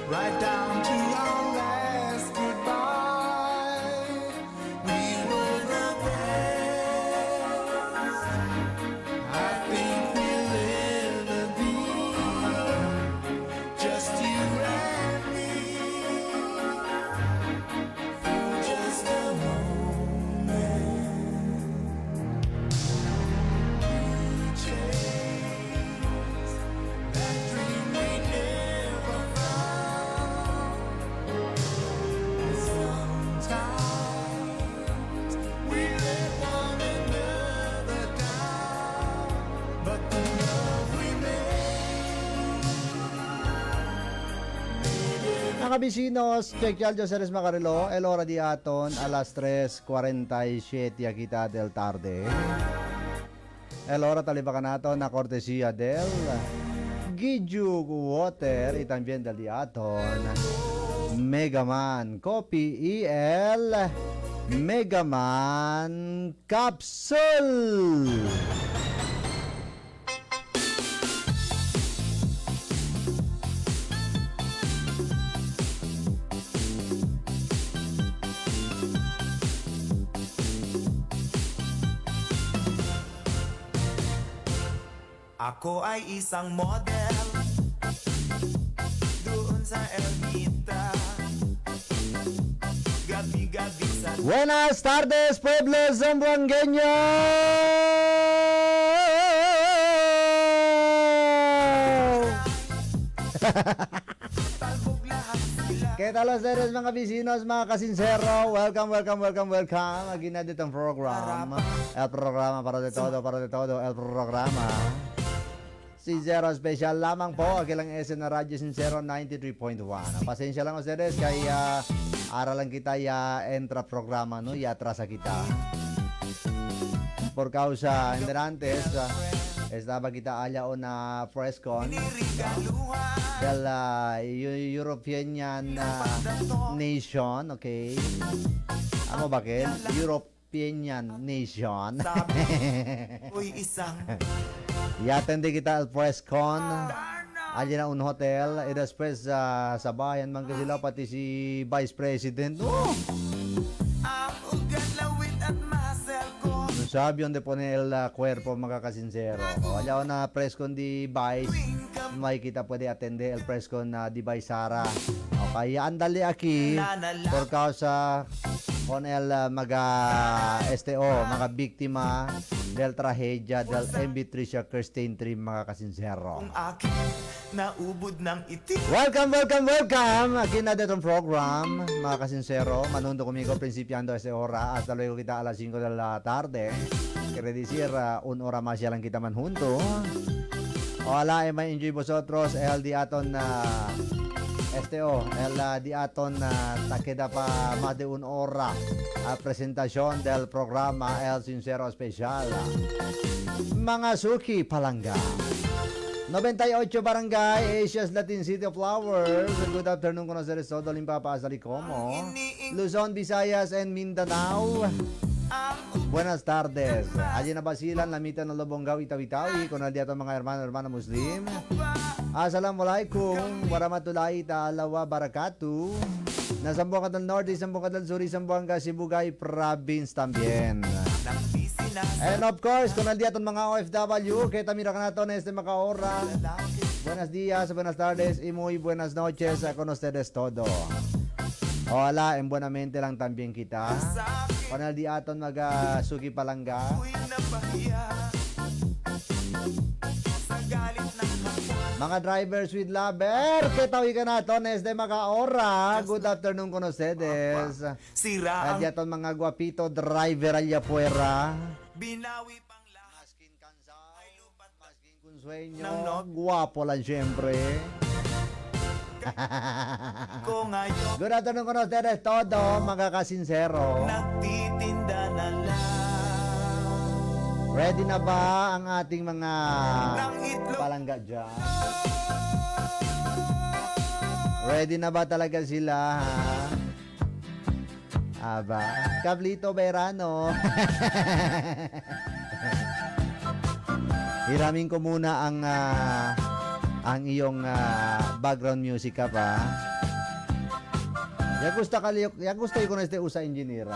right down to our last goodbye. We were the best. I think we'll ever be, just you and me, for just a moment. We chase that dream we never found. Sometimes we let one another down, but the love we made Mga kabisinos, check yal Diyos Eres Macarilo, el hora di aton, alas 3:47 kita del tarde. El hora talibakan nato na cortesia del Giju Water, y también del di aton, Megaman Coffee EL Megaman Capsule. Ako ay isang model doon sa Ermita. Gabi-gabi sa Buenas tardes, pueblo zamboangueño. talbog lahat sila. ¿Qué tal ustedes, mga vecinos, mga kasinsero? Welcome, welcome, welcome, welcome. Again na ditong program. El programa para de todo, el programa. Sincero special lamang po. Aquí lang SN Radio Sincero 93.1. Pasensya lang ustedes, kaya aralan kita ya entra programa, no? Ya atrasa kita. Por causa, hindi antes, estaba kita allá una press con Nirigaluhan del European nation, okay? Ano bakit? European nation. sabi ko'y isang I-attende kita al press con. Allí na un hotel. E después sa bayan man sila pati si Vice President. Oh! ang ugat lawit at muscle ko. Sabi onde pone el cuerpo, mga kasinsero. O, allá na press con di Vice. May kita pwede attende el press con di Vice Sara. Okay, andali aquí. Por causa con el STO, mga biktima del trahedya del MB Tricia Kirsten Trim, mga kasinsero. Kung aking naubod ng itim. Welcome, welcome, welcome. Aquí na detong program, mga kasinsero. Manundo conmigo principiando esta hora hasta luego kita alas 5 de la tarde. Quiere decir, un hora más ya lang kita man junto. Ojalá may enjoy vosotros el di aton STO, el di aton takeda pa más de una hora a presentación del programa El Sincero Special. Mga suki palangga. 98 Barangay, Asia's Latin City of Flowers. Good afternoon, conoceres todo Limpapa sa Licomo, Luzon, Visayas, and Mindanao. Buenas tardes. Allí na basilan, lamitan ng Lobonggaw, Itawi-Tawi, con el día mga hermano Muslim. Assalamualaikum warahmatullahi ta'ala wa barakatuh. Nasambuanga del Norte, Sambuanga del Sur, Sambuanga, Sibugay Province también. Nang di sinasa And of course, con el día ton mga OFW, que tamira ka nato na este mga ora. lalaki. Buenos días, buenas tardes y muy buenas noches con ustedes todo. Hola, en buenamente lang también kita. Sabi Con el día ton suki palangga. ko'y napahiya sa galit ng hapon. Mga drivers with lover, que tawi ka nato na este mga ora. Good afternoon con ustedes. Sira At ang yaton mga guapito driver allá fuera. binawi pang lahat. Maskin cansado, Ay lupat pa maskin con sueño, Nang guwapo lang syempre. ko ngayon. Good afternoon con ustedes todo, mga kasinsero. Nagtitinda na lang Ready na ba ang ating mga ng itlog. palangga dyan? Ready na ba talaga sila, ha? Aba, Cablito Verano. Hiramin ko muna ang ang iyong background music ka pa. Ya gusto ko na este usa engineer.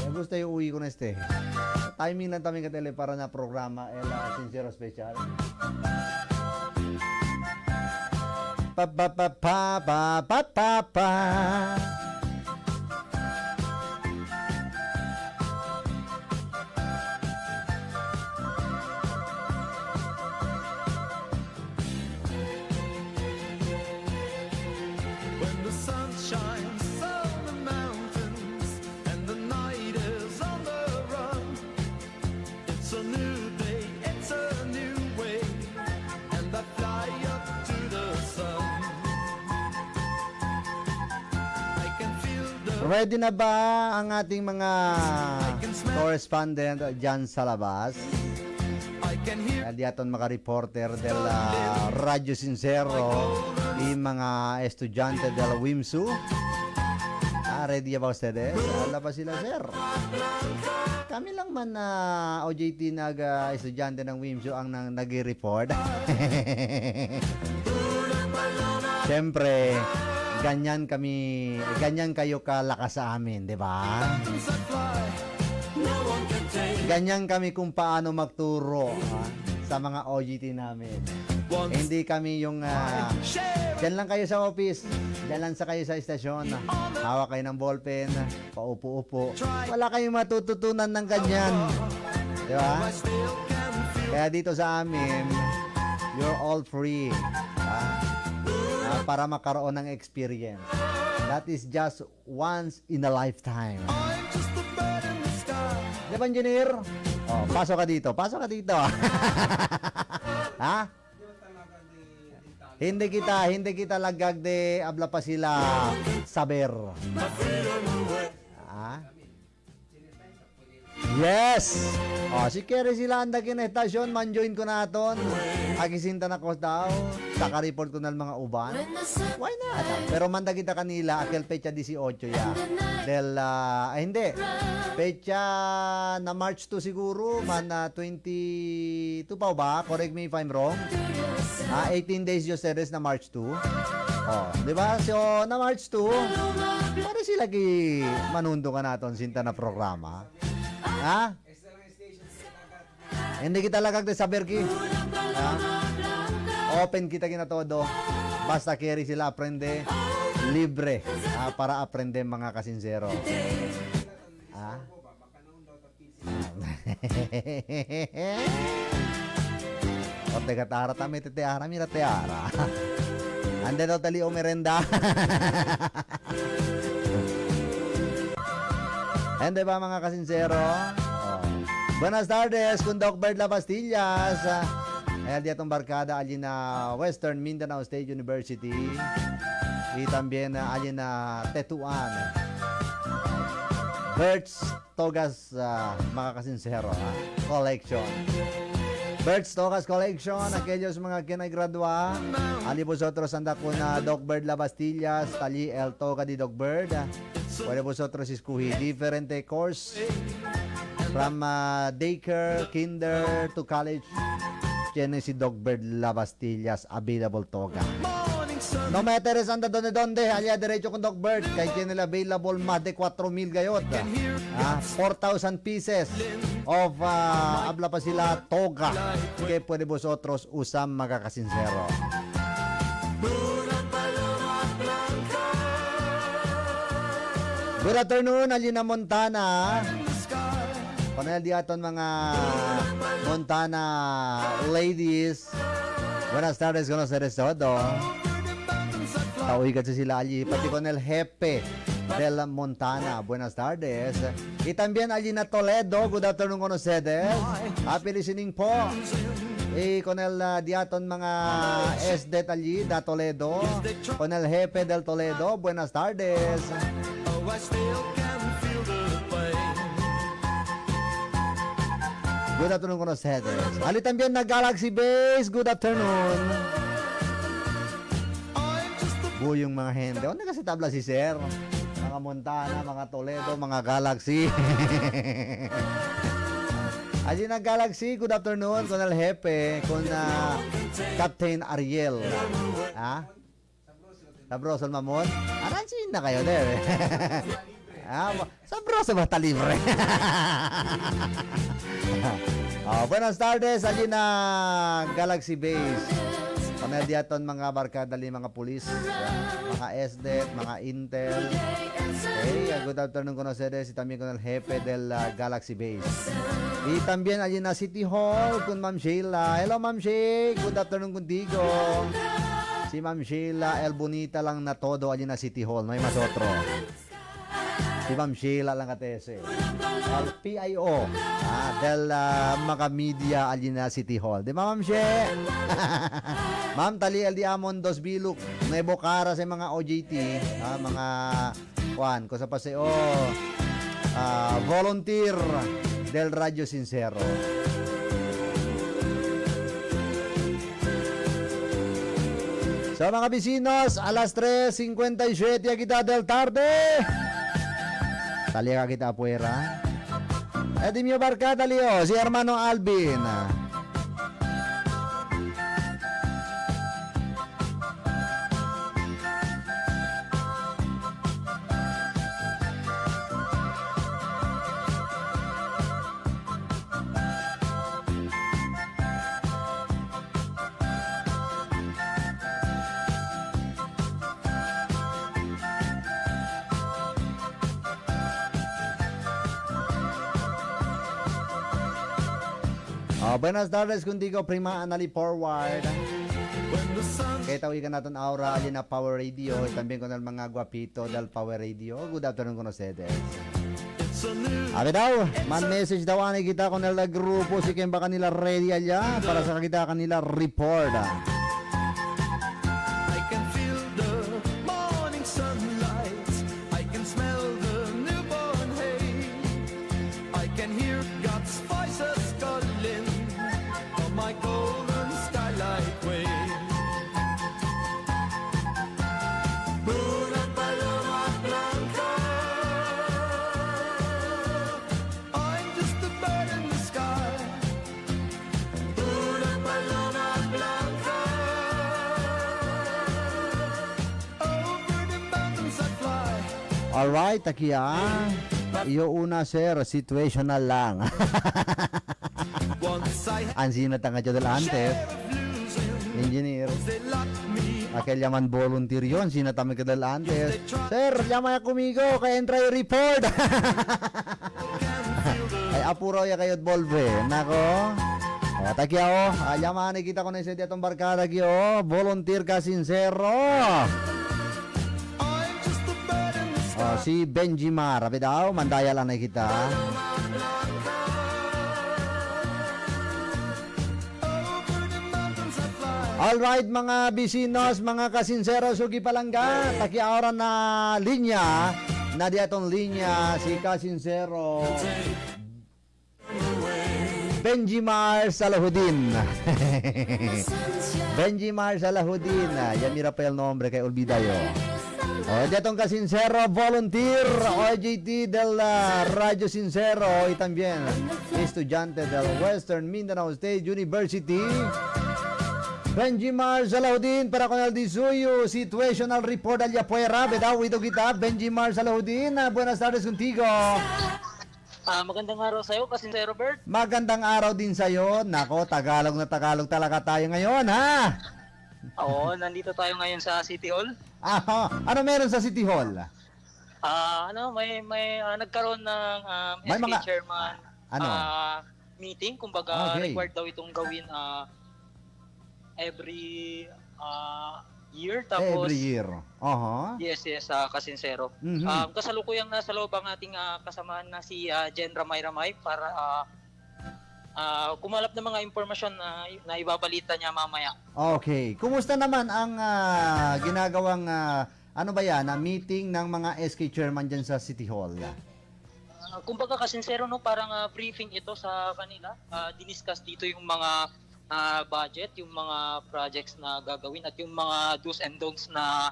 Ya gusto yung uwi ko na este. Timing lang taming katele para na programa el sincero special. Pa pa pa pa pa pa pa pa. When the sun shines on the mountains and the night is on the run, it's a new day, it's a new way, and I fly up to the sun. I can feel the Ready na ba ang ating mga correspondent dyan sa labas? I can hear Diaton mga reporter del Radyo Sincero y mga estudyante del WIMSU. Ready ba ustedes? Wala pa sila, sir. Kami lang man na OJT estudyante ng WIMSU ang nag-report. Siyempre, ganyan kayo kalakas sa amin, di ba? that fly, no one can take Ganyan kami kung paano magturo sa mga OJT namin. one Hindi kami yung share. dyan lang kayo sa office, dyan lang sa kayo sa estasyon, hawak kayo ng ballpen, paupo-upo. Wala kayong matututunan ng ganyan. Di ba? I still can feel Kaya dito sa amin, you're all free. Para makaroon ng experience. That is just once in a lifetime. I'm just a bird in the sky. Di ba, engineer? Oh, pasok ka dito. Pasok ka dito. Ha? Hindi kita lagag de abla pa sila saber. Ha? Yes! Oh, si Kerry sila ang daging na estasyon, man-join ko na aton. Agisinta na ko daw. Saka report ko na mga uban. Why not? Pero manda kita kanila, akil pecha 18 ya. Hindi. Pecha na March 2 siguro, man 22 pa ba? Correct me if I'm wrong. 18 days yung series na March 2. Oh, di ba? So, na March 2, para sila ki manundo ka naton sinta na programa. Ha? Hindi kita lagag de saber ki. Ha? Open kita kina todo. Basta carry sila aprende libre para aprende mga kasinsero. Ha? O teka tara tami teteara mira teara. Ande daw tali o merenda. Ende ba mga kasinsero? Oh. Buenas tardes, Kundok Bird La Pastillas. Ayan diatong barkada allí na Western Mindanao State University. Y también allí na Tetuan. Birds Togas mga kasinsero collection. Birds Togas Collection, aquellos mga kinagradua. Ali vosotros anda ko na Doc Bird La Pastillas, tali el toga di Doc Bird. Pwede vosotros escoger diferente course from daycare, kinder to college. Tiene si Doc Bird La Pastillas available toga. Morning sun. No matter es anda donde, allá derecho con Doc Bird. Kaya tiene available más de 4,000 gayot. 4,000 pieces of habla pa sila toga. Kaya pwede vosotros usam mga kasinsero. Good afternoon, Alina Montana. Panel diaton mga Montana ladies. Buenas tardes, conoceres todo. Tauhi kasi sila allí, pati con el jefe del Montana. Buenas tardes. Y también allí na Toledo. Good afternoon, conoceres. Happy listening po. Y con el diaton mga SDET allí, da Toledo. Con el jefe del Toledo. Buenas tardes. Oh, I still can feel the pain. Good afternoon, conoceres. Ali también na Galaxy Base. Good afternoon. I'm just a Yung mga hende. Ano kasi tabla si Sir? Mga Montana, mga Toledo, mga Galaxy. Alina Galaxy, good afternoon. Con el Jefe, con Captain Ariel. Ha? Sa Brosol Mamon? Aransin na kayo, there. Sa Brosol basta libre. Buenas tardes, Alina Galaxy Base. Panel diaton mga barkada li mga pulis, mga SDET, mga Intel. Okay, good afternoon con ustedes y también con el jefe del Galaxy Base. Y también allí na City Hall con Ma'am Sheila. Hello Ma'am Sheila, good afternoon contigo. Si Ma'am Sheila, el bonita lang na todo allí na City Hall, no hay más otro. Si Ma'am Sheila lang katese. El PIO del mga media allí na City Hall. Di ba Ma'am Sheila? Ma'am Tali el Diamond Dos Biluk, Nuevo Cara sa mga OJT, mga Juan, cosa paseo, volunteer del Radyo Sincero. So mga vecinos, alas 3:57 ya kita del tarde. Tali ka kita afuera. Edi mio barkada Leo, si hermano Alvin. Buenas tardes contigo, prima Anali Forward. Kaya tawigan natin aura alin na Power Radio y también con el mga guapito del Power Radio. Good afternoon con ustedes. Abi daw, man message daw ani kita con el grupo si ken baka nila ready allá para sa kita kanila report. I can feel the morning sunlight. I can smell the newborn hay. I can hear God's voices calling on my golden starlight way. Una paloma blanca. I'm just a bird in the sky. Una paloma blanca. Over the mountains I fly. Alright, takiya. Iyo una sir, situational lang. Once I had Ansino tanga jo del antes. share of losing. Engineer. They locked me Aquel llaman volunteer yun, sinatami ka del antes. Sir, llama kumigo, kaya entra yung report. Ay, apuro ya kayo volve. Nako. O, takiya o. Llaman kita ko na isa ditong barkada kiyo. Volunteer ka sincero. I'm just a bird in the sky. O, si Benjimar. Abi daw, mandaya lang na kita. Over the mountains I fly. Alright mga bisinos, mga kasinsero, sugi palangga. Takiya oras na linya. Na diatong linya, si kasinsero. Benjimar Salahudin. Benjimar Salahudin. Ya mira pa el nombre kay olvidayo. O, diatong kasinsero, volunteer, OJT del Radyo Sincero y también estudiante del Western Mindanao State University. Benjimar Salahudin para con el Disuyo Situational Report allá afuera. Bedaw, ito kita. Benjimar Salahudin, buenas tardes contigo. Magandang araw sa'yo, Kasing Robert. Magandang araw din sa'yo. Nako, Tagalog na Tagalog talaga tayo ngayon, ha? Oo, nandito tayo ngayon sa City Hall. Ano meron sa City Hall? May nagkaroon ng May SK mga- chairman ano? meeting. Kumbaga, Okay. required daw itong gawin every year. Tapos, Every year. Yes, Kasinsero. Mhm. Kasalukuyang nasa loob ang ating kasamahan na si Jen Ramay para kumalap ng mga impormasyon na ibabalita niya mamaya. Okay. Kumusta naman ang ginagawang ano ba yan, meeting ng mga SK chairman dyan sa City Hall? Kumbaga Kasinsero, no, parang briefing ito sa kanila. Diniscuss dito yung mga budget, yung mga projects na gagawin at yung mga do's and don'ts na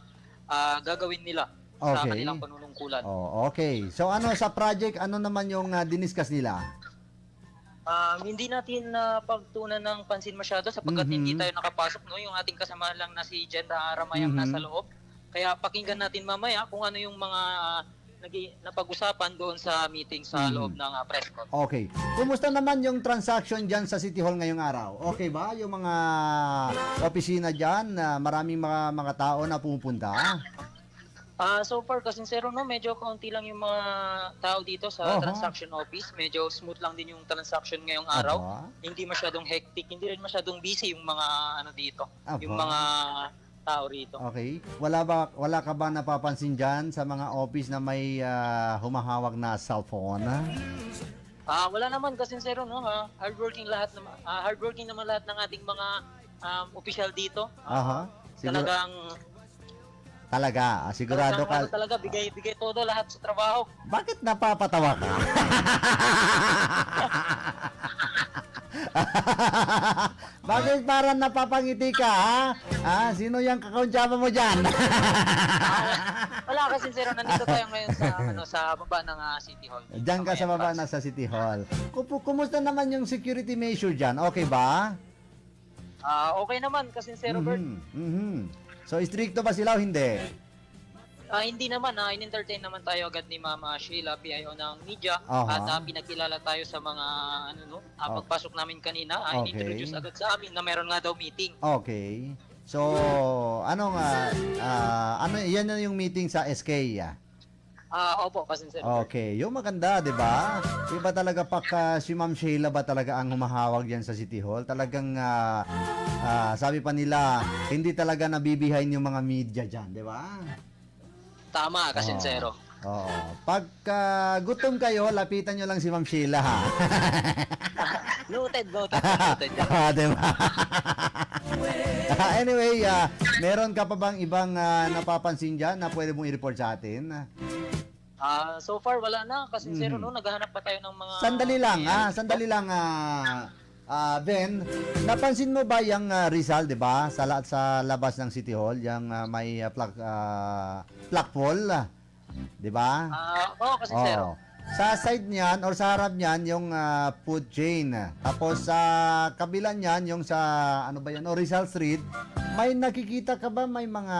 gagawin nila sa Okay. kanilang panunungkulan. Oh, okay. So ano sa project, ano naman yung diniscuss nila? Hindi natin pagtunan ng pansin masyado sapagkat hindi tayo nakapasok, no? Yung ating kasama lang na si Jenda Ramayang nasa loob. Kaya pakinggan natin mamaya kung ano yung mga napag-usapan doon sa meeting sa loob ng press con. Okay. Kumusta naman yung transaction dyan sa City Hall ngayong araw? Okay ba? Yung mga opisina dyan, maraming mga tao na pumupunta? So far, kasinsero, no, medyo kaunti lang yung mga tao dito sa transaction office. Medyo smooth lang din yung transaction ngayong araw. Hindi masyadong hectic, hindi rin masyadong busy yung mga dito, yung mga tao rito. Okay. Wala ka ba napapansin dyan sa mga office na may humahawak na cellphone? Wala naman kasinsero, no, hardworking naman lahat ng ating mga opisyal dito. Sigurado ka. Talaga bigay todo lahat sa trabaho. Bakit napapatawa ka? Bakit parang napapangiti ka, ha? Sino yung kakauntsaba mo dyan? Wala kasi sincero, nandito tayo ngayon sa sa baba ng City Hall. Diyan ka sa baba na sa City Hall. Kumusta naman yung security measure dyan? Okay ba? Okay naman kasi sincero, Bert. So, stricto ba sila o hindi? Hindi naman, in-entertain naman tayo agad ni Mama Sheila, PIO ng media, at pinagkilala tayo sa mga pagpasok namin kanina, in-introduce agad sa amin na meron nga daw meeting. Okay. So, yan na yung meeting sa SK, Opo, kasi sir. Okay, yung maganda, 'di ba? Iba talaga si Ma'am Sheila ba talaga ang humahawag diyan sa City Hall? Talagang sabi pa nila, hindi talaga nabibihain yung mga media diyan, 'di ba? Tama, kasi zero. Oo. Pagka gutom kayo, lapitan nyo lang si Ma'am Sheila, ha? Noted. Diba? Anyway, meron ka pa bang ibang napapansin dyan na pwede mong i-report sa atin? So far, wala na. Kasi zero, no? Naghahanap pa tayo ng mga... Sandali lang, Ben, napansin mo ba yung Rizal, 'di ba? Sa labas ng City Hall, yung may flagpole, 'di ba? Kasi zero. Sa side niyan or sa harap niyan yung food chain. Tapos sa kabila niyan yung sa Rizal Street, may nakikita ka ba may mga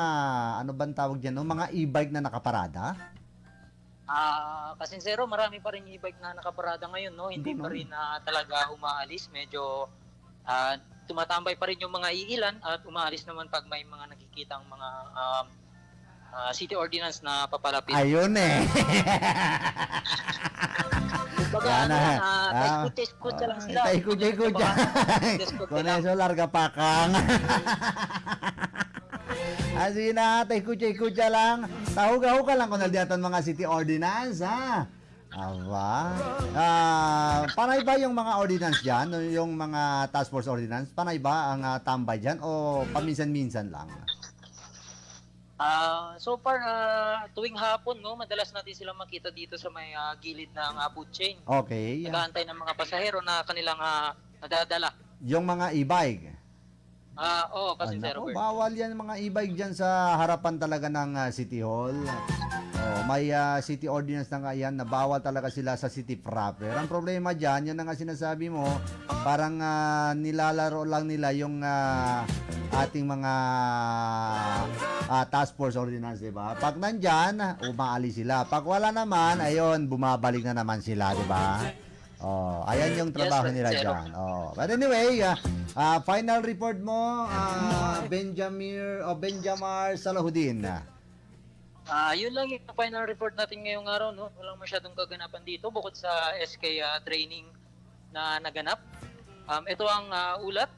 bang tawag diyan, mga e-bike na nakaparada? Kasi zero, marami pa rin e-bike na nakaparada ngayon, no? Hindi pa rin talaga umaalis. Medyo tumatambay pa rin yung mga iilan at umaalis naman pag may mga nakikitang mga city ordinance na papalapit. Ayun eh. Baga, eskucha lang sila. Eskucha. Con eso larga pakang. Así na, eskucha lang. Tahuga-huga lang kung naldiatan mga city ordinance, ha? Aba. Panay ba yung mga ordinance dyan? Yung mga task force ordinance? Panay ba ang tambay dyan? O paminsan-minsan lang? So far, tuwing hapon, no, madalas natin silang makita dito sa may gilid ng food chain. Okay. Nag-aantay ng mga pasahero na kanilang nadadala. Yung mga e-bike? Kasi zero. Bawal yan mga e-bike dyan sa harapan talaga ng City Hall. May city ordinance na nga yan na bawal talaga sila sa city proper. Ang problema dyan, yun na nga sinasabi mo, parang nilalaro lang nila yung ating mga task force ordinance, diba? Pag nandyan, umaalis sila. Pag wala naman, ayun, bumabalik na naman sila, diba? Ayan yung trabaho nila dyan. But anyway, final report mo, Benjamar Salahuddin. Yun lang yung final report natin ngayong araw, no? Walang masyadong kaganapan dito bukod sa SK training na naganap. Ito ang ulat.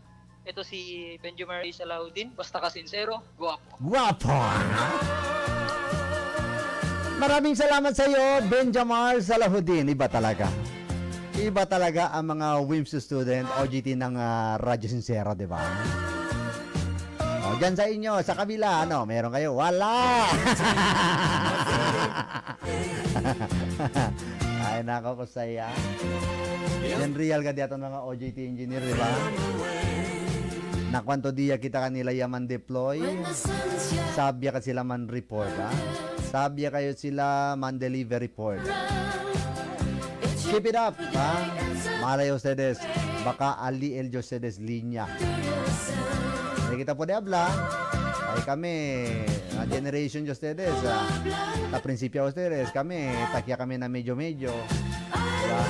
Ito si Benjamar Salahuddin. Basta ka sincero, guwapo. Maraming salamat sa iyo, Benjamar Salahuddin. Iba talaga ang mga WIMS student, OGT ng Radyo Sincero, di ba? Diyan sa inyo, sa kabila, meron kayo? Wala! Ay, nako ko saya. Yan real ka diyan mga OJT engineer, di ba? Na kwanto dia kita kanila yaman deploy, sabya ka sila man report, ha? Sabya kayo sila man deliver report. Keep it up, ha? Malay ustedes, baka ali el de ustedes linya. Hindi kita po de hablar. Ay kami, na generation de ustedes, na prinsipyo ustedes, kami, takya kami na medyo-medyo. Diba?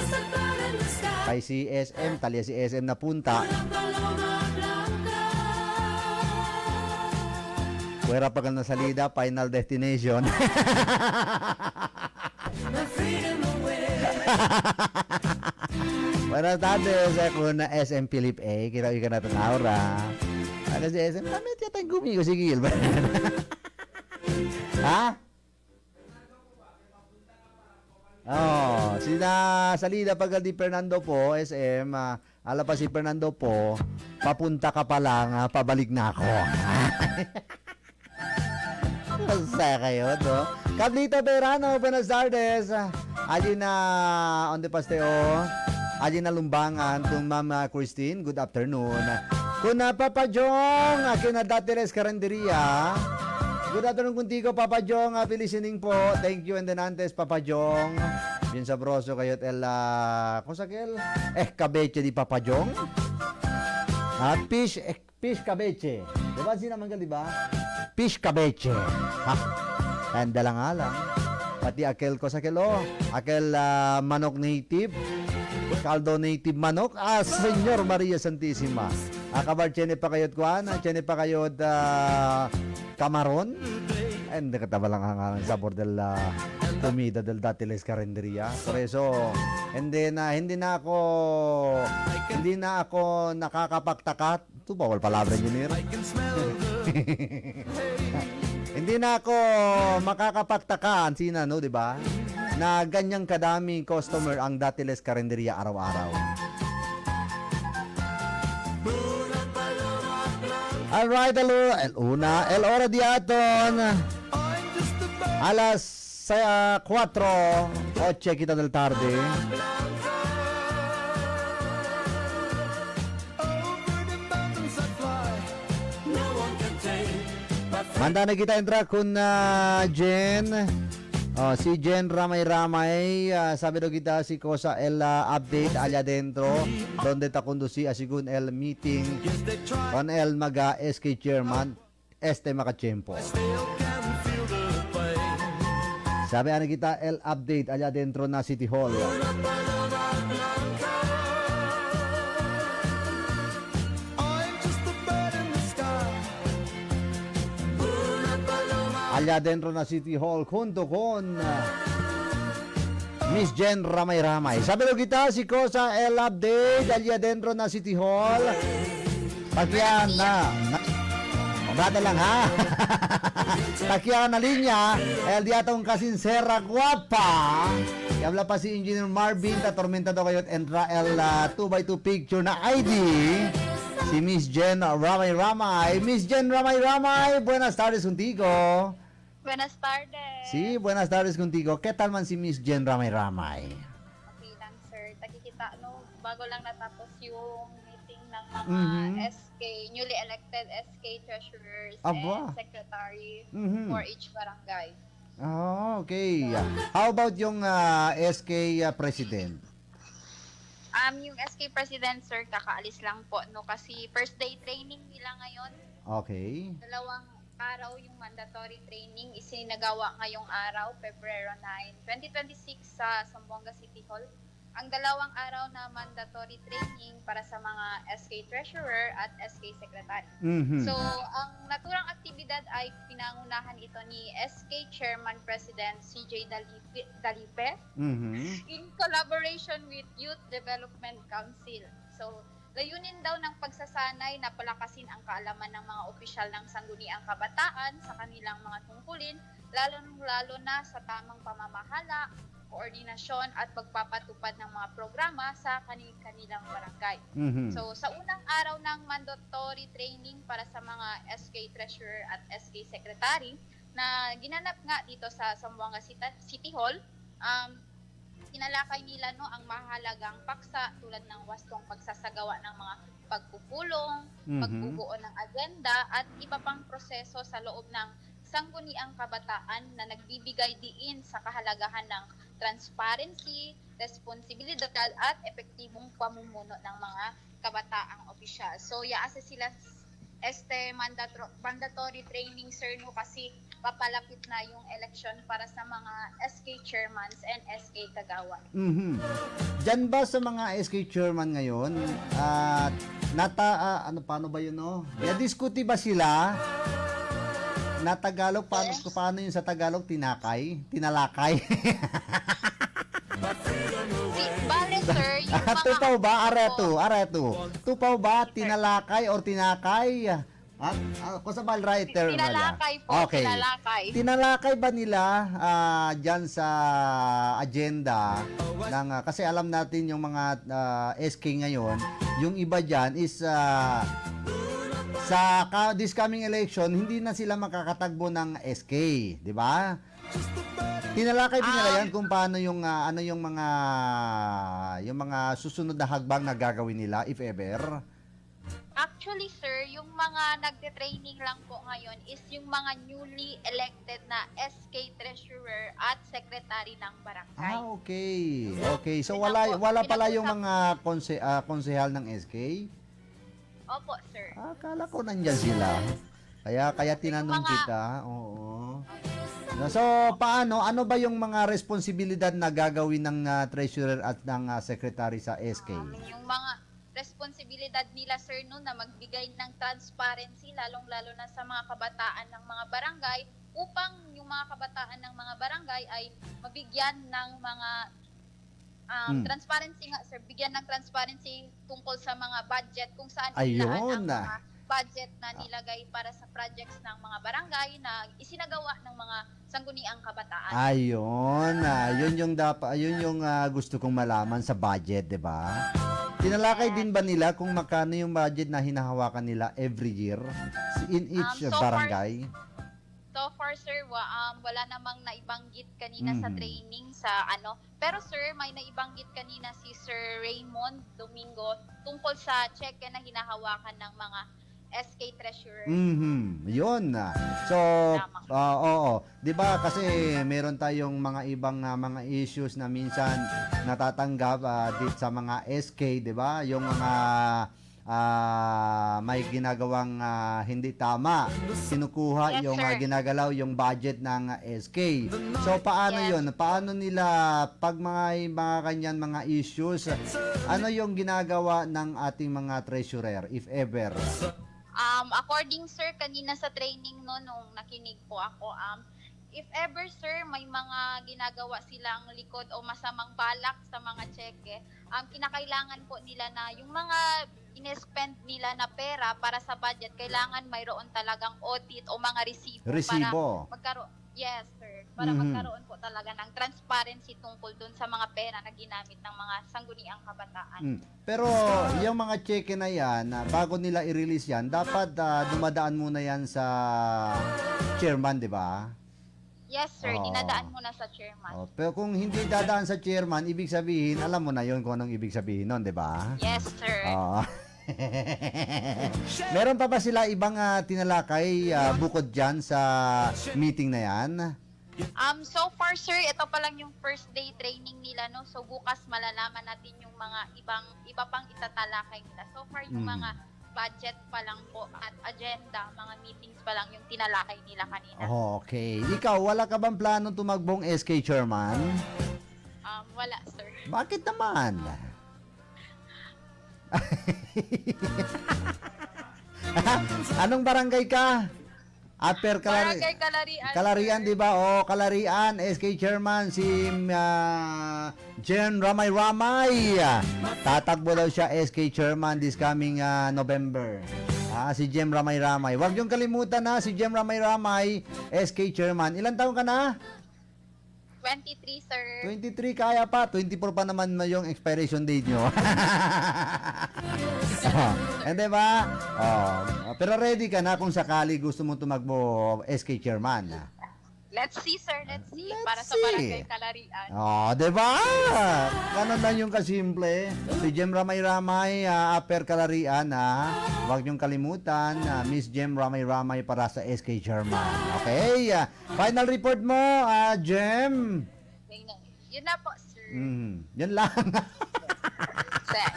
Kay si SM, talya si SM na punta. Fuera pa ka na salida, final destination. Buenas tardes, ako na SM Philip A. Kirawi ka natin aura. Ano si SM? Kami tiyatang gumigo si Gilbert. Ha? Oh, sina salida pag di Fernando po, SM, ala pa si Fernando po, papunta ka pa lang, pabalik na ako. Masaya kayo, no? Carlita Verano, buenas tardes. Allí na on the pasteo. Allí na lumbangan kung Mama Christine, good afternoon. Kung Papa Jong, akin na dati res karenderia. Good afternoon contigo, Papa Jong. Listening po. Thank you and then antes, Papa Jong. Bien sabroso kayo at el, cosa que el? Cabeche di Papa Jong. Fish cabeche. Diba sinamanggal, diba? Fish cabeche. Ha? Tanda lang nga lang. Pati akel ko sa kelo. Akel manok native. Caldo native manok. Senyor Maria Santissima. Akabar, chene pa kayo't kuhan. Chene pa kayo't camaron. Hindi kataba lang ang sabor del comida del Datiles Carinderia. Por eso, hindi na ako nakakapagtaka. Ito bawal palabra, engineer. I can smell the Hindi na ako makakapagtakaan sina, no, di ba? Na ganyang kadaming customer ang Datiles Carinderia araw-araw. Alright, el hora di aton. I'm just about Alas 4, 8 kita del tarde. over the mountains I fly. No one can take my Manda na kita entra kun Jen. Si Jen Ramay-Ramay, sabi do kita si Kosa el update allá dentro donde ta conduci asigun el meeting yes, they try. con el maga SK chairman Makachempo. Still can feel the pain. Sabi ano kita el update allá dentro na City Hall. I'm just a bird in the sky. Una paloma. Allá dentro na City Hall junto con Miss Jen Ramay-Ramay. Sabi do kita si Kosa el update allá dentro na City Hall. Pagyan na Brada lang ha. Takya na linya, el diatong kasinsera guapa. Y habla pa si Engineer Marvin, tatormenta daw kayo at entra el 2x2 picture na ID. Si Miss Jen Ramay-Ramay. Miss Jen Ramay-Ramay, buenas tardes contigo. Buenas tardes. Sí, buenas tardes contigo. ¿Qué tal man si Miss Jen Ramay-Ramay? Okay lang, sir. Takikita, no, bago lang natapos yung meeting ng mga Mhm. SK, newly elected SK treasurers Aba. and secretary Mhm. for each barangay. Oh, okay. How about yung SK president? Yung SK president, sir, kakaalis lang po, no, kasi first day training nila ngayon. Okay. 2 araw yung mandatory training isinagawa ngayong araw, Pebrero 9, 2026 sa Zamboanga City Hall. Ang 2 araw na mandatory training para sa mga SK Treasurer at SK Secretary. Mhm. So, ang naturang aktibidad ay pinangunahan ito ni SK Chairman President CJ Dalipe Mhm. in collaboration with Youth Development Council. So, layunin daw ng pagsasanay na palakasin ang kaalaman ng mga opisyal ng sangguniang kabataan sa kanilang mga tungkulin, lalo na sa tamang pamamahala, koordinasyon at pagpapatupad ng mga programa sa kanilang barangay. Mhm. So, sa unang araw ng mandatory training para sa mga SK Treasurer at SK Secretary na ginanap nga dito sa Zamboanga City Hall, tinalakay nila no ang mahalagang paksa tulad ng wastong pagsasagawa ng mga pagpupulong, Mhm. pagbubuo ng agenda at iba pang proseso sa loob ng sangguniang kabataan na nagbibigay diin sa kahalagahan ng transparency, responsibilidad at epektibong pamumuno ng mga kabataang opisyal. So, yaasa sila mandatory training, sir, no, kasi papalapit na yung election para sa mga SK chairmans and SK kagawan. Diyan ba sa mga SK chairman ngayon, paano ba yun, no? Diskuti ba sila na Tagalog, paano yun sa Tagalog, tinalakay? Bale, sir, yung mga... Tupaw ba? Areto. Tupaw ba? Tinalakay or tinakay? Kung sa writer na Tinalakay po, okay. tinalakay. Tinalakay ba nila dyan sa agenda ng, kasi alam natin yung mga SK ngayon, yung iba dyan is this coming election, hindi na sila makakatagbo ng SK, di ba? Tinalakay din nila yan kung paano yung yung mga susunod na hagbang na gagawin nila if ever. Actually, sir, yung mga nagte-training lang po ngayon is yung mga newly elected na SK treasurer at secretary ng barangay. Okay. Okay. So wala pala yung mga konsehal ng SK? Opo, sir. Akala ko nandyan sila. Kaya tinanong Yung mga- kita. Oo. So, ano ba yung mga responsibilidad na gagawin ng treasurer at ng secretary sa SK? Yung mga responsibilidad nila, sir, no, na magbigay ng transparency, lalong-lalo na sa mga kabataan ng mga barangay, upang yung mga kabataan ng mga barangay ay mabigyan ng mga transparency nga, sir, bigyan ng transparency tungkol sa mga budget, kung saan Ayun ang mga budget na nilagay para sa projects ng mga barangay na isinagawa ng mga sangguniang kabataan. Ayun, yun yung gusto kong malaman sa budget, 'di ba? Tinalakay din ba nila kung magkano yung budget na hinahawakan nila every year in each barangay? So far, sir, wala namang naibanggit kanina sa training sa ano. Pero sir, may naibanggit kanina si Sir Raymond Domingo tungkol sa cheque na hinahawakan ng mga SK treasurer. Yun. So, oo. 'Di ba kasi meron tayong mga ibang mga issues na minsan natatanggap dito sa mga SK, 'di ba? Yung mga may ginagawang hindi tama. Kinukuha Yes, yung sir. ginagalaw yung budget ng SK. So paano Yes. 'yun? Paano nila pag mga kanyan mga issues, ano yung ginagawa ng ating mga treasurer if ever? According, sir, kanina sa training no, nung nakinig po ako, if ever, sir, may mga ginagawa silang likod o masamang balak sa mga cheque, kinakailangan po nila na yung mga in-spend nila na pera para sa budget, kailangan mayroon talagang audit o mga resibo. Resibo. Para magkaroon, yes, sir, para magkaroon po talaga ng transparency tungkol dun sa mga pera na ginamit ng mga sangguniang kabataan. Pero yung mga cheque na yan, bago nila i-release yan, dapat dumadaan muna yan sa chairman, di ba? Yes, sir, Oo. dinadaan muna sa chairman. Pero kung hindi dadaan sa chairman, ibig sabihin, alam mo na yon kung anong ibig sabihin nun, di ba? Yes, sir. Oo. Meron pa ba sila ibang tinalakay bukod dyan sa meeting na yan? So far, sir, ito pa lang yung first day training nila, no? So bukas malalaman natin yung mga iba pang itatalakay nila. So far, yung mga budget pa lang po at agenda, mga meetings pa lang yung tinalakay nila kanina. Okay. Ikaw, wala ka bang plano tumagbong SK chairman? Wala, sir. Bakit naman? Anong barangay ka? Upper Barangay Kalarian. Kalarian, sir. di ba? O, Kalarian, SK Chairman, si Jen Ramay. Tatakbo daw siya SK Chairman this coming November. Si Jem Ramay. Huwag niyong kalimutan na si Jem Ramay, SK Chairman. Ilan taon ka na? 23, sir. 23 kaya pa, 24 pa naman yung expiration date nyo. Hindi ba? Pero ready ka na kung sakali gusto mo tumakbo SK Chairman. Let's see, sir. Let's see. Let's Para sa see. Barangay Kalarian. Oh, di ba? Ganun lang yung kasimple. Si Jem Ramay-Ramay, Upper Kalarian, ha? Huwag niyong kalimutan, Miss Jem Ramay-Ramay para sa SK Sherman. Okay? Final report mo, Jem. Yun na po, sir. Yun lang. Sir.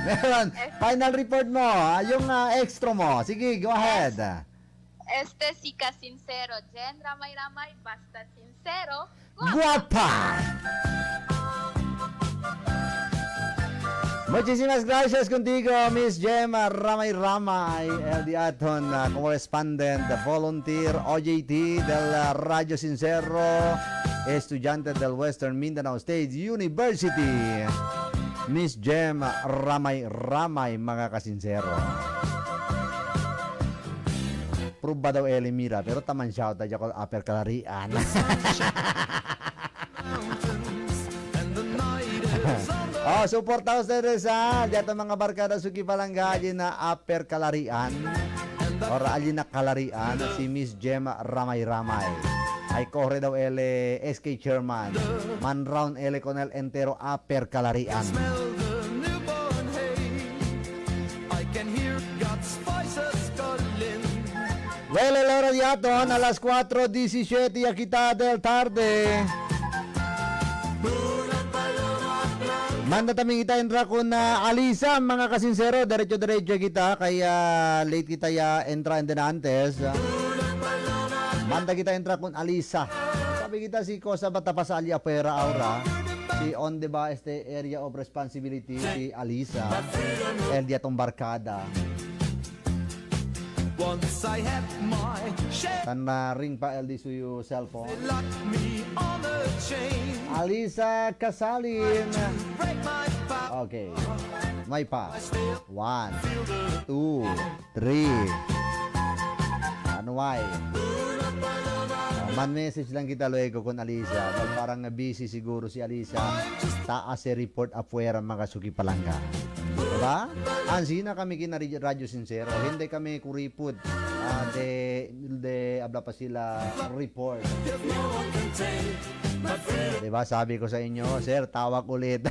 Meron. Final report mo, yung extra mo. Sige, go ahead. Si Sincero. Jen Ramay-Ramay, basta sincero. Guapa! Muchísimas gracias contigo, Miss Gemma Ramay-Ramay, el diaton correspondent, volunteer OJT del Radio Sincero, estudiante del Western Mindanao State University. Miss Gemma Ramay-Ramay, mga kasinsero. Prove ba daw Elimira, pero taman shout out ako Upper Kalarian. Oh, support house na rin sa dito mga barkada suki palangga na Upper Kalarian or alin na Kalarian si Miss Gemma Ramay-Ramay ay kohre daw ele SK Chairman man round ele Conel entero Upper Kalarian. Smell the newborn hay. I can hear God's voices calling. Well, el hora de aton, a las 4:17 y kita del tarde. Manda taming kita entra kun Alisa, mga kasinsero, diretso-diretso kita, kaya late kita ya entra and then antes. Manda kita entra kun Alisa. Sabi kita si Cosa Batapasa Alia Pera Aura, si on the ba este area of responsibility si Alisa, el diatong barkada. Once I had my share, Tan ring pa el di suyo cellphone. they locked me on a chain. Alisa Kasalin. Break my back. Okay. May pa. 1, 2, 3. Ano why? Man message lang kita luego con Alisa. Dahil parang busy siguro si Alisa. Taas si report afuera mga suki palangga. Diba? Ansi na kami kina Radio Sincero. Hindi kami kuripod. De abla pa sila report. Diba? Sabi ko sa inyo, sir, tawag ulit.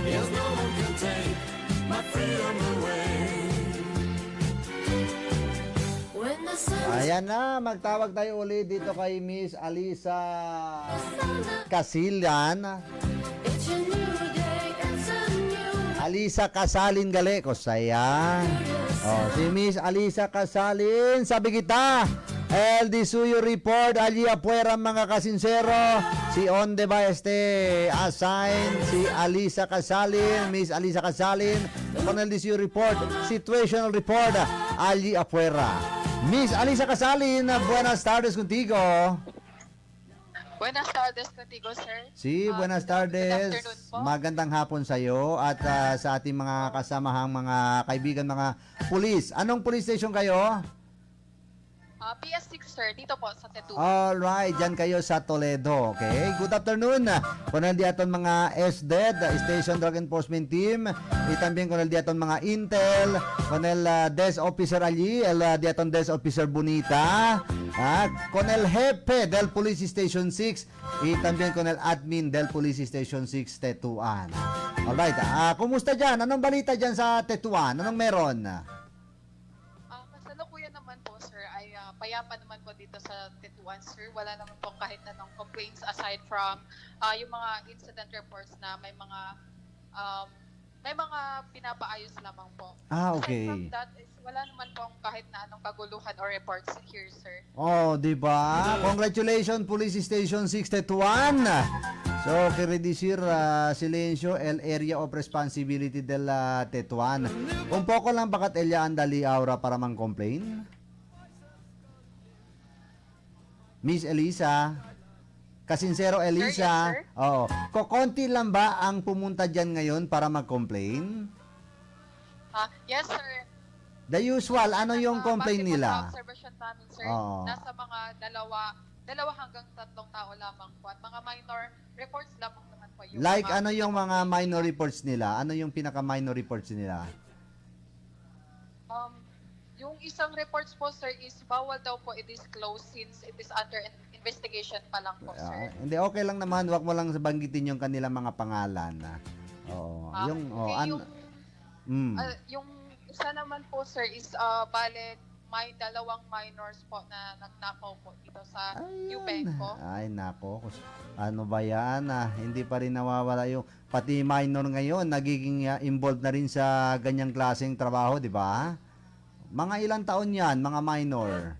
Yes, no one can take my freedom away. When the sun Ayan na, magtawag tayo ulit dito kay Miss Alisa Casilan. it's a new day, it's a new Alisa Casalin gali ko saya. Oh, si Miss Alisa Casalin, sabi kita, El Disuyo Report, allí afuera mga kasinsero, si onde ba este assign, si Alisa Casalin, Miss Alisa Casalin, con El Disuyo Report, Situational Report, allí afuera. Miss Alisa Casalin, buenas tardes contigo. Buenas tardes contigo, sir. Si, buenas Good tardes. afternoon po. Magandang hapon sa iyo at sa ating mga kasamahang mga kaibigan, mga pulis. Anong police station kayo? PS6, sir. Dito po sa Tetu. Alright, dyan kayo sa Toledo. Okay, good afternoon. Kunal di aton mga SDED, Station Drug Enforcement Team. Itambien kunal di aton mga Intel. Kunal Desk Officer allí, el di aton Desk Officer Bonita. Con el Jefe del Police Station 6 y también con el Admin del Police Station 6 Tetuan. Alright, kumusta dyan? Anong balita dyan sa Tetuan? Anong meron? Kasalukuyan naman po, sir, ay payapa naman po dito sa Tetuan, sir. Wala naman po kahit anong complaints aside from yung mga incident reports na may mga pinapaayos lamang po. Okay. Aside from that, is wala naman po kahit na anong kaguluhan or reports here, sir. Oh, di ba? Congratulations Police Station 6 Tetuan. So, quiere decir silencio el area of responsibility del Tetuan. Un poco lang bakat Elia andali aura para mang-complain. Miss Elisa, kasinsero Elisa. Sir, yes, sir. Oo. Kokonti lang ba ang pumunta diyan ngayon para mag-complain? Yes, sir. The usual, ano yung complaint Base po nila? Sa observation namin, sir, Oo. nasa mga dalawa hanggang 3 tao lamang po. At mga minor reports lamang naman po. Yung Like mga ano yung mga minor reports nila? Ano yung pinaka minor reports nila? Yung isang reports po, sir, is bawal daw po i-disclose since it is under investigation pa lang po, sir. Hindi, okay lang naman. Huwag mo lang banggitin yung kanilang mga pangalan. Oo. Yung isa naman po, sir, is bale may dalawang minors po na nagnakaw po dito sa Ubenco. Ay, nako. Ano ba yan? Hindi pa rin nawawala yung pati minor ngayon nagiging involved na rin sa ganyang klaseng trabaho, di ba? Mga ilang taon yan, mga minor?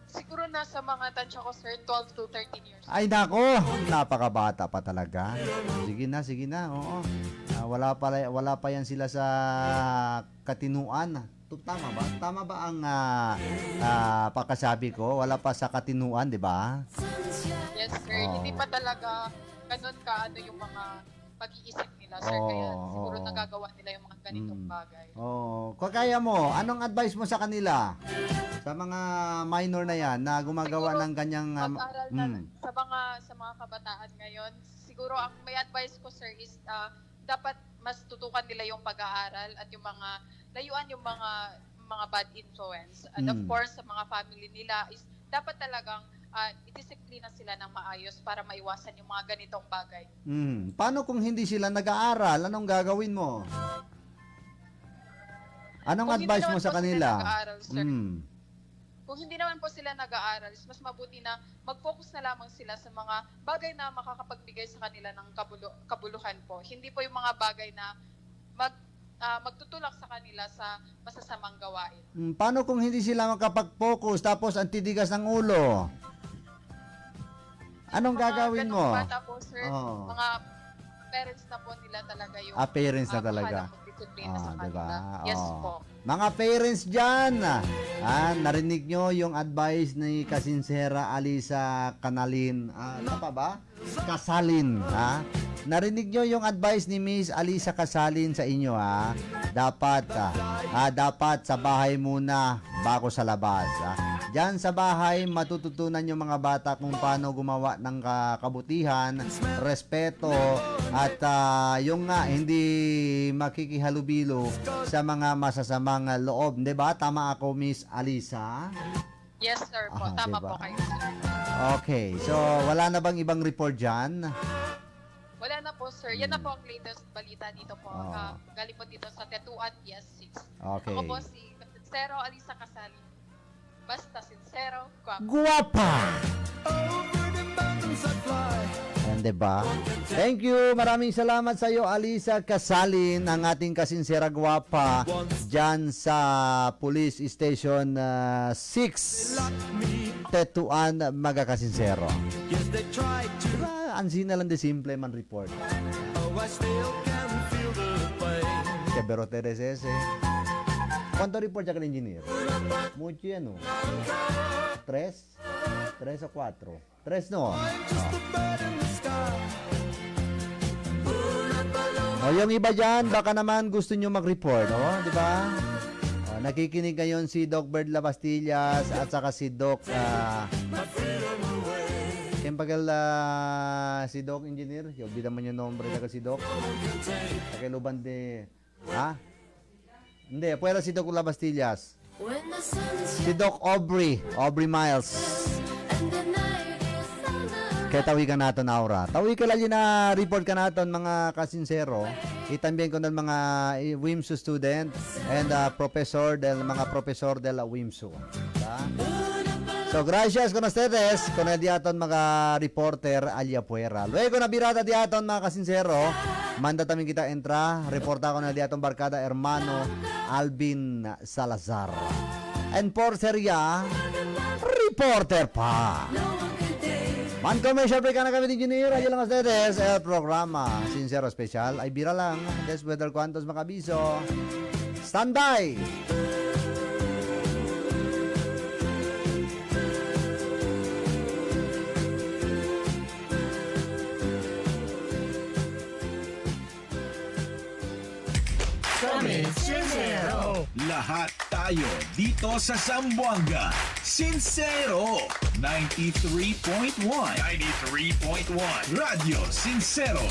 Siguro nasa mga tansya ko, sir, 12 to 13 years. Ay, nako. Napakabata pa talaga. Sige na. Oo. Wala pa yan sila sa katinuan. Tama ba? Tama ba ang pagkasabi ko? Wala pa sa katinuan, di ba? Yes, sir. Hindi pa talaga ganun ka ano yung mga pag-iisip nila, sir. Kaya siguro nagagawa nila yung mga ganitong bagay. Kung kaya mo, anong advice mo sa kanila? Sa mga minor na yan na gumagawa Siguro, ng ganyang pag-aral na sa mga kabataan ngayon, siguro ang may advice ko, sir, is dapat mas tutukan nila yung pag-aaral at yung mga layuan yung mga bad influence. And of course, sa mga family nila is dapat talagang idisiplina sila ng maayos para maiwasan yung mga ganitong bagay. Paano kung hindi sila nag-aaral? Anong gagawin mo? Anong Kung advice hindi mo naman sa po sila kanila? nag-aaral, sir, kung hindi naman po sila nag-aaral, is mas mabuti na mag-focus na lamang sila sa mga bagay na makakapagbigay sa kanila ng kabuluhan po. Hindi po yung mga bagay na magtutulak sa kanila sa masasamang gawain. Paano kung hindi sila makapag-focus tapos ang titigas ng ulo? Anong gagawin mo? Mga bata po, sir, mga parents na po nila talaga yung parents na talaga. disiplina sa kanila. Diba? Yes po. Mga parents dyan, narinig nyo yung advice ni Kasinsera Alisa Canalin. Ano pa ba? Casalin. Narinig nyo yung advice ni Miss Alisa Casalin sa inyo. Dapat sa bahay muna bago sa labas. Diyan sa bahay, matututunan yung mga bata kung paano gumawa ng kabutihan, respeto, at yung hindi makikihalubilo sa mga masasamang loob. Diba? Tama ako, Miss Alisa? Yes, sir po. Tama diba? po kayo, sir. Okay. So, wala na bang ibang report dyan? Wala na po, sir. Yan na po ang latest balita dito po. Galing po dito sa Tetuan PS6. Okay. Ako po si Sincero Alisa Casali. Basta sincero, guwapo. Guwapa! Over the mountains I fly. Ayan, diba? Thank you. Maraming salamat sa iyo, Alisa Casalin, ang ating kasinsera guwapa dyan sa Police Station 6, Tetuan, Magakasinsero. Yes, they tried to. Diba, ansina lang de simple man report. Oh, I still can feel the pain. Pero Tereses, ¿cuánto report ya que el engineer? Mucho yan, no? 3? 3 o 4? 3, no? Just a bird in the sky. O, yung iba dyan, baka naman gusto nyo mag-report, di ba? O, nakikinig ngayon si Doc Bird Labastillas at saka si Doc Kempagal si Doc Engineer. Yung bida man yung nombre na si Doc. Pakiluban de... Hindi, pwera si Doc Labastillas. When the sun's Si Doc Aubrey Miles. and the night is under. Kaya tawigan natin aura. Tawigan lang yun na report ka natin mga kasinsero. Itambihan ko ng mga WIMSU student and mga profesor de la WIMSU. So, gracias con ustedes. Con el diaton mga reporter allá afuera. Luego na birada diaton mga kasinsero. Manda también kita entra. Reporta con el diaton barkada hermano Alvin Salazar. And por seria, reporter pa. Man commercial break na kami engineer. Ayun lang ustedes. El programa Sincero Special ay bira lang. Des weather cuantos makabiso. Standby. Lahat tayo dito sa Zamboanga. Sincero 93.1 Radyo Sincero.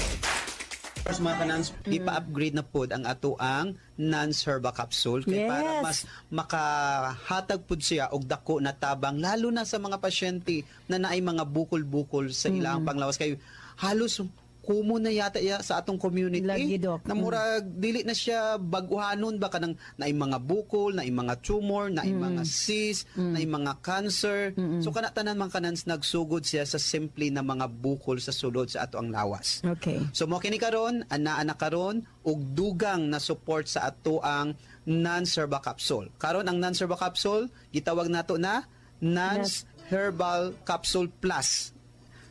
First mga kanans, ipa-upgrade na pod ang ato ang Nance Herba Capsule kay para Yes. mas makahatag pod siya og dako na tabang lalo na sa mga pasyente na naay mga bukol-bukol sa ilang panglawas kay halos kumo na yata sa atong community Lagi, Doc. na murag dili na siya baguhanon ba kanang naay mga bukol, naay mga tumor, naay mga cyst, naay mga cancer. So kana tanan man kanans nagsugod siya sa simple na mga bukol sa sulod sa ato ang lawas. Okay. So mo kini karon, ana karon og dugang na support sa ato ang Nance Herba Capsule. Karon ang Nance Herba Capsule gitawag nato na Nance Herbal Capsule Plus.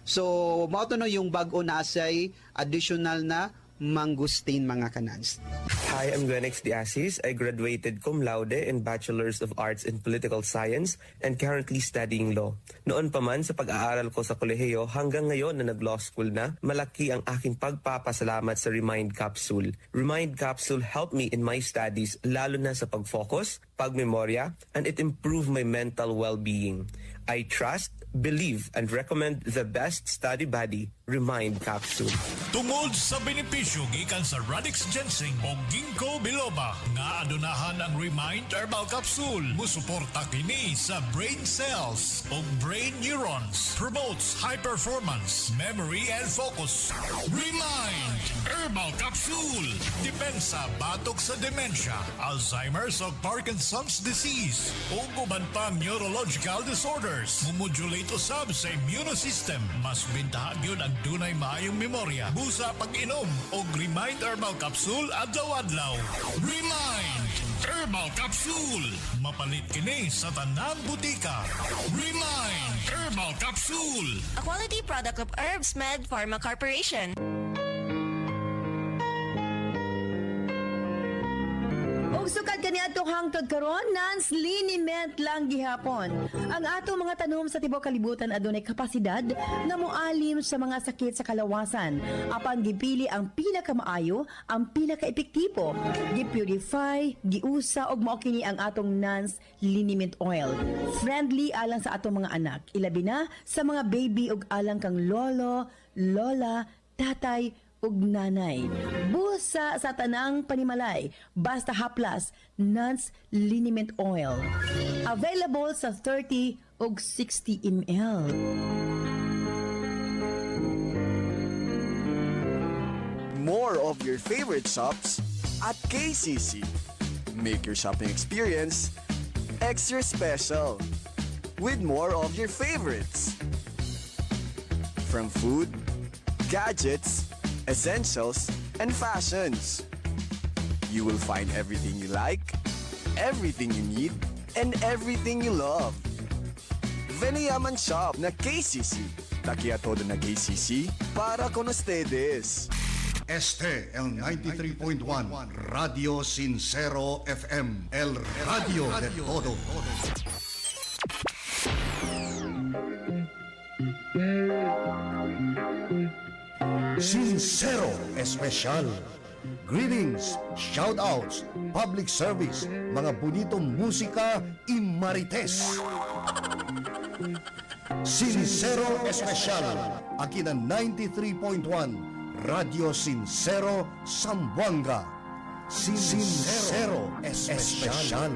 So, mao to no yung bag-o na asay additional na mangustin mga kanans. Hi, I'm Gwenex Diasis. I graduated cum laude in Bachelor's of Arts in Political Science and currently studying law. Noon pa man sa pag-aaral ko sa kolehiyo hanggang ngayon na nag-law school na, malaki ang aking pagpapasalamat sa Remind Capsule. Remind Capsule helped me in my studies lalo na sa pag-focus, pag-memorya, and it improved my mental well-being. I trust, believe, and recommend the best study buddy, Remind Capsule. Tungod sa benepisyo gikan sa Radix Ginseng o Ginkgo biloba nga adunahan ang Remind Herbal Capsule musuporta kini sa brain cells o brain neurons, promotes high performance, memory and focus. Remind Herbal Capsule depensa batok sa dementia, Alzheimer's o Parkinson's disease o uban pang neurological disorders. Mumodulate usab sa immune system. Mas bintahan yun ang dunay maayong memorya. Busa pag-inom o Remind Herbal Capsule adlaw-adlaw. Remind Herbal Capsule. Mapalit kini sa tanang butika. Remind Herbal Capsule. A quality product of Herbs Med Pharma Corporation. Og sukad kani atong hangtod karon, Nance liniment lang gihapon. Ang ato mga tanom sa tibuok kalibutan adunay kapasidad nga moalim sa mga sakit sa kalawasan. Apan gipili ang pinakamaayo, ang pinaka-epektibo. Gipurify, giusa og mao kini ang atong Nance liniment oil. Friendly alang sa atong mga anak, ilabi na sa mga baby ug alang kang lolo, lola, tatay ug nanay. Busa sa tanang panimalay, basta haplas, Nance liniment oil. Available sa 30 ug 60 ml. More of your favorite shops at KCC. Make your shopping experience extra special with more of your favorites. From food, gadgets, essentials, and fashions. You will find everything you like, everything you need, and everything you love. Veniaman Shop na KCC. Takia todo na KCC para con ustedes. Este el 93.1 Radio Sincero FM, el radio de todo. Sincero Especial. Greetings, shoutouts, public service, mga bonitong musika y marites. Sincero Especial, aquí na 93.1 Radio Sincero Zamboanga. Sincero Especial.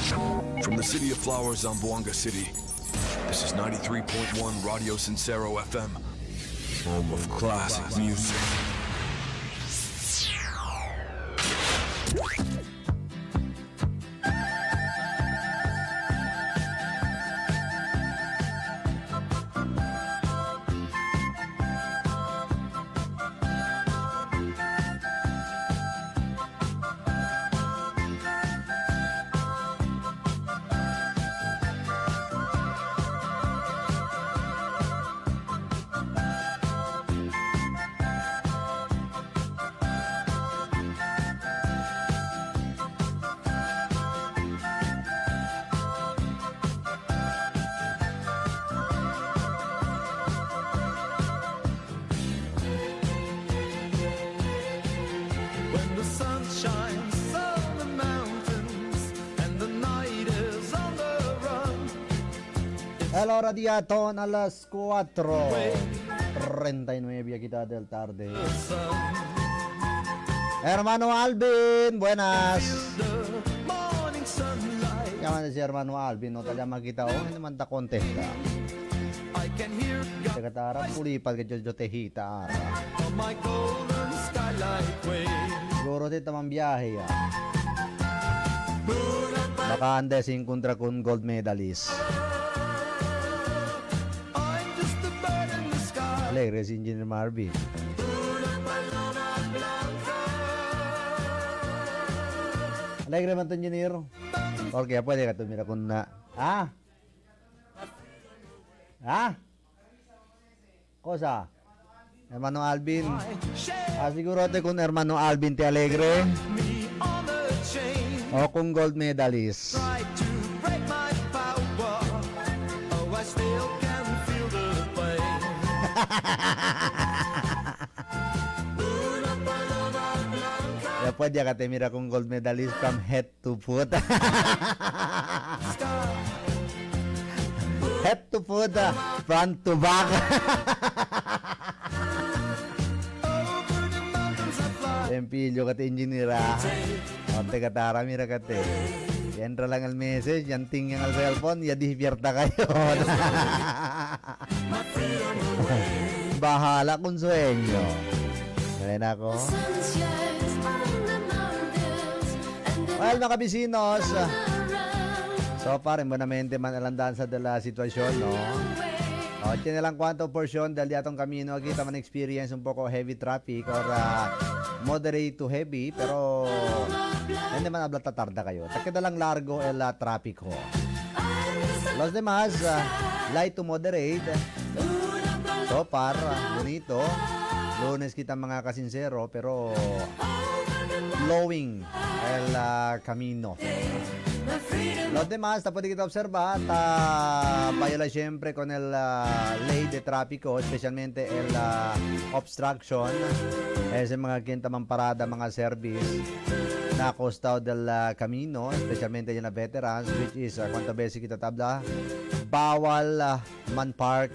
From the city of flowers, Zamboanga City, this is 93.1 Radio Sincero FM, home of classic music. When the sun shines on the mountains and the night is on the run. Hello, Radiaton, alas 4:39 kita del tarde. Hermano Alvin, buenas. Morning sunlight, Yaman si Hermano Alvin, no talya makita o, hindi man ta kontesta. I can hear God Teka tara, pulipal ka Jojo Tehita ara. on my golden skylight way. Siguro dito man biyahe ya. Baka ande sin kontra kun gold medalist. I'm just a bird in the sky. Alegre si Engineer Marvin. Alegre man to Engineer. Okay, pwede ka tumira kun na. Cosa? Hermano Alvin. Siguro ate kun Hermano Alvin ti Alegre. Me on a chain, O kung gold medalist. try to break my power. Oh, I still can feel the pain. Ya pwede ka timira kung gold medalist from head to foot. Head to foot, front to back. Empilyo ka ti engineer Onte ka tara mira ka te. Entra lang al message, yanting yang al cellphone, ya dihipierta kayo. Bahala kung sueño. Ngayon ako. Well, mga kabisinos, so far, buenamente man alandan sa dala sitwasyon, no? O, tiene lang cuánto portion dahil atong kamino, kita man experience un poco heavy traffic or moderate to heavy, pero hindi man habla tatarda kayo. Takeda lang largo el traffico. Los demás, light to moderate. So far, bonito. Lunes kita mga kasinsero, pero flowing el camino. Los demás, puede kita observar, viola siempre con el ley de tráfico, especialmente el obstruction. Ese mga kintamang parada, mga service na costado del camino, especialmente yung na veterans, which is, kwanta beses kita tabla, bawal man park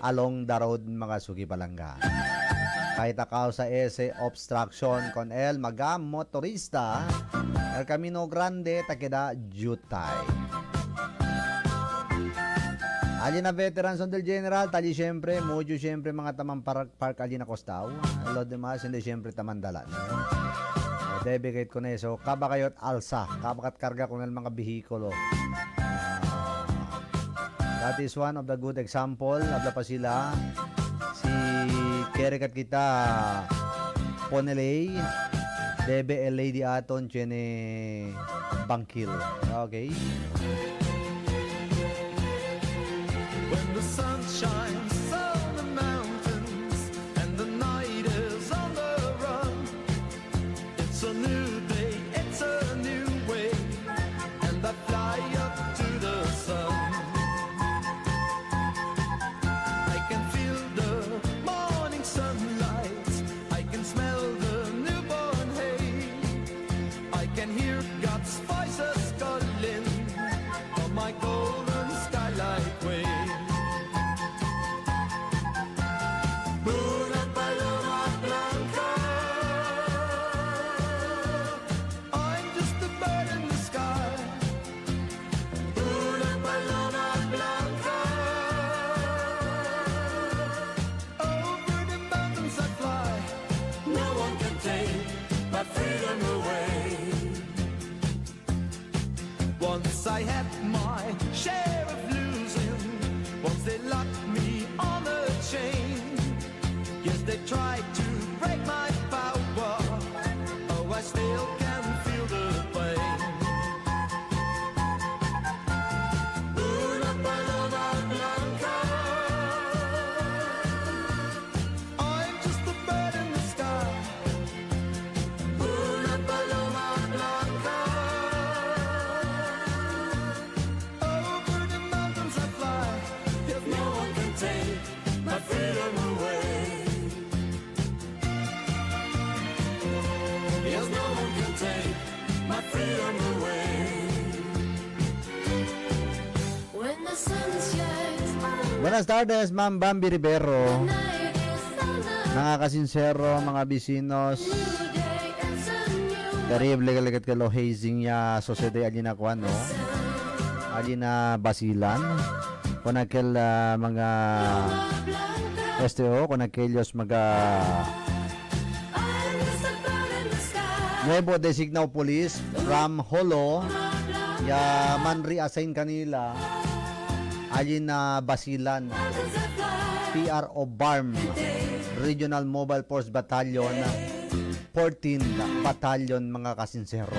along the road, mga suki palangga. Kahit causa ese obstruction con el mga motorista, el Camino Grande takeda jutay. Ali na veterans del General, tali siyempre, mojo siyempre mga tamang park ali na kostaw. Lo demás, hindi siyempre tamandalan. Debe kahit ko na so, kaba kayo't alsa, kabakat karga con el mga bihikulo. That is one of the good example. Habla pa sila. Si Kerekat kita Ponelay debe el lady aton tiene bangkil. Okay. When the sun shines on the mountains and the night is on the run, it's a new day, it's a new way, and I fly up to the sun. I can feel the morning sunlight, I can smell the newborn hay, I can hear God's voices calling on my golden skylight way. Una paloma blanca, I'm just a bird in the sky, Once I had my share of losing. Once they locked me on a chain. Yes, they tried to break my power. Oh, I still can feel the pain. Una paloma blanca. I'm just a bird in the sky. Una paloma blanca. Over the mountains I fly. If no one can take my freedom away. Yes, no one can take my freedom away. When the sun shines on Buenas tardes, Ma'am Bambi Rivero. night is on Mga kasinsero, mga bisinos. day, it's a new Terrible kalagat kalo hazing ya society ali na kuan no. Ali na basilan. Konakel mga STO, konakelyos mga I'm just a bird in the sky. nuevo designaw police from Holo ya man reassign kanila ali na basilan PRO BARM Regional Mobile Force Battalion 14th Battalion mga kasinsero.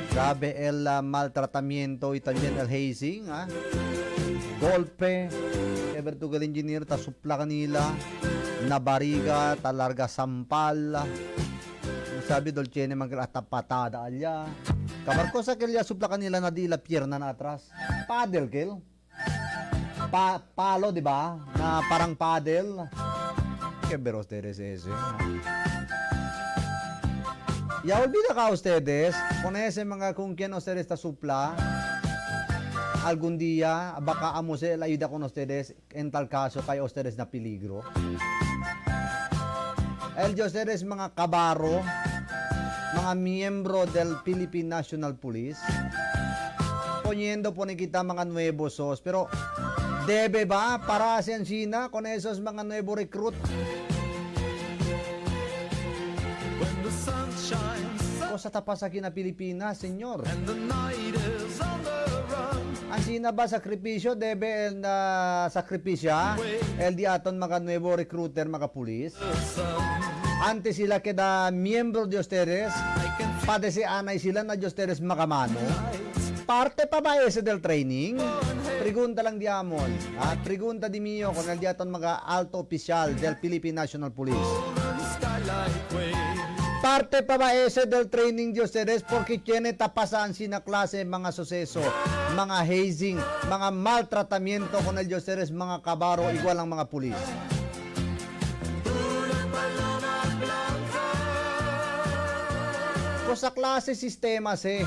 Grabe el maltratamiento y también el hazing, golpe, evertugal engineer, ta supla kanila, nabariga, talarga sampal, sabi dolcene magkata patada alya. Kamar ko sa kilya supla kanila na di la pierna na atras. Paddle kill. Palo, di ba? Na parang paddle. Que ver ustedes ese. Ya olvida ka ustedes, con ese mga kung quien ustedes está supla, algún día baka amo se la ayuda con ustedes en tal caso kayo ustedes na peligro. El de ustedes mga kabaro, mga miyembro del Philippine National Police, poniendo po ni kita mga nuevos sos, pero debe ba para si Sina con esos mga nuevo recruit? When the sun shines O sa tapas sa kina Pilipinas, senyor. and the night is on the run. Ang sina ba sakripisyo, debe el sakripisya, el di aton mga nuevo recruiter, mga pulis. Antes sila keda miyembro de ustedes, padese anay sila na de ustedes makamano. Parte pa ba ese del training? Pregunta lang diamon. Pregunta di mio kung el di aton mga alto opisyal del Philippine National Police. Skylight way. Parte pa ba ese del training de ustedes porque tiene tapasan sina klase mga suseso, mga hazing, mga maltratamiento con el de ustedes mga kabaro igual ang mga pulis. O sa klase sistema si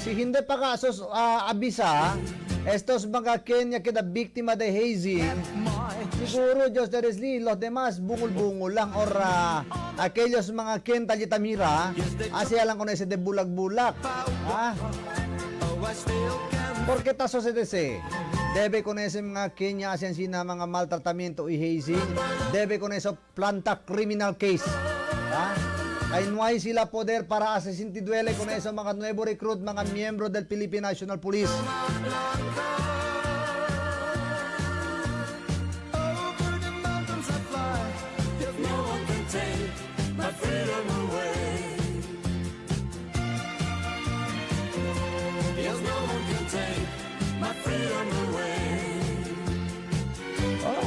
hindi pa kasos abisa estos mga Kenya keda biktima de hazing. Siguro Diyos deres los demás bungol-bungol lang or aquellos mga Kenta Yitamira asya lang con ese de bulag-bulag. Porque taso se dese debe con ese mga Kenya asyan sina mga maltratamiento y hazing, debe con eso planta criminal case. Ay no hay sila poder para asesintiduele con eso mga nuevo recruit, mga miyembro del Philippine National Police. Over the mountains I fly. If no one can take my freedom away. Yes, no one can take my freedom away.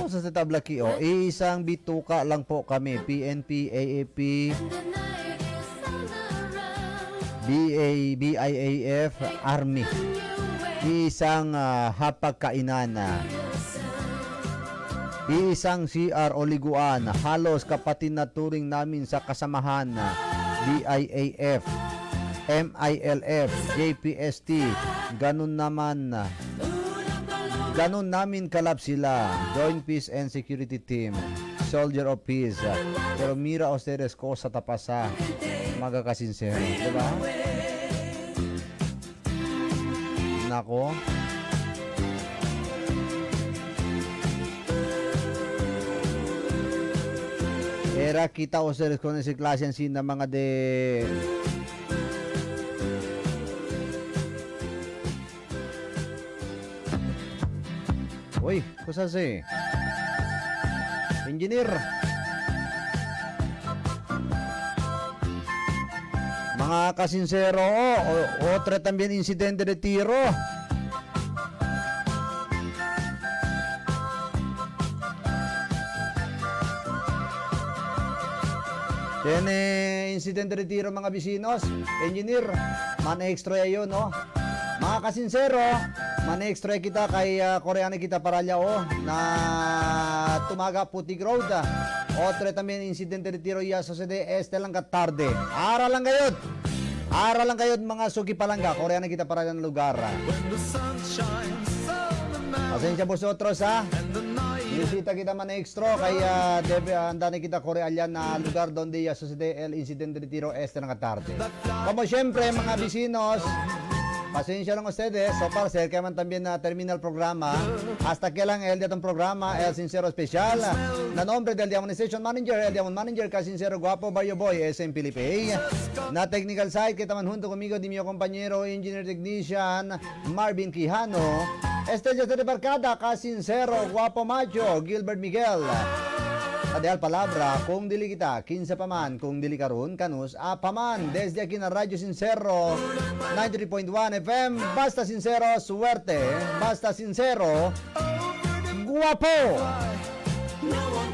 Sa tablaki isang bituka lang po kami, PNP, AAP, BIAF, Army. Isang hapagkainan. Isang CR o liguan, halos kapatid na turing namin sa kasamahan. BIAF, MILF, JPST, ganun namin kalab sila. Joint Peace and Security Team, Soldier of Peace. Pero mira ustedes ko sa tapasa, magkakasinsero, diba? Nako. Era kita ustedes con ese klase ang sina mga de... Uy, kusas eh. Engineer. Mga kasinsero, otra también incidente de tiro. Tiene incidente de tiro mga bisinos. Engineer, man-extra yun, no? Mga kasinsero, man-extra kita kay Koreano kita paralya na tumaga Putik Road. Otre también incidente de tiro ya sucede este lang tarde. Ara lang kayod mga suki palangga. Koreano kita paralya ng lugar. When the sun shines on the mountains Pasensya po otros ha. and the night Bisita kita man-extra kaya debe andani kita Korealya na lugar donde ya sucede el incidente de tiro este lang tarde. Como siempre mga bisinos, pasensya lang ustedes, so para cerca man también na terminal programa. Hasta que lang el datong programa, el sincero especial. Na nombre del Diamond Station Manager, el Diamond Manager, ka sincero guapo, Barrio Boy, SM Pilipay. Na technical side, kita man junto conmigo, di mio compañero, engineer technician, Marvin Quijano. Estrellas de Barcada, ka sincero, guapo macho, Gilbert Miguel. Adeal palabra, kung dili kita, 15 pa man, kung dili karon kanus, paman, desde aquí na Radyo Sincero, 93.1 FM, basta sincero, suerte, basta sincero, guwapo! no one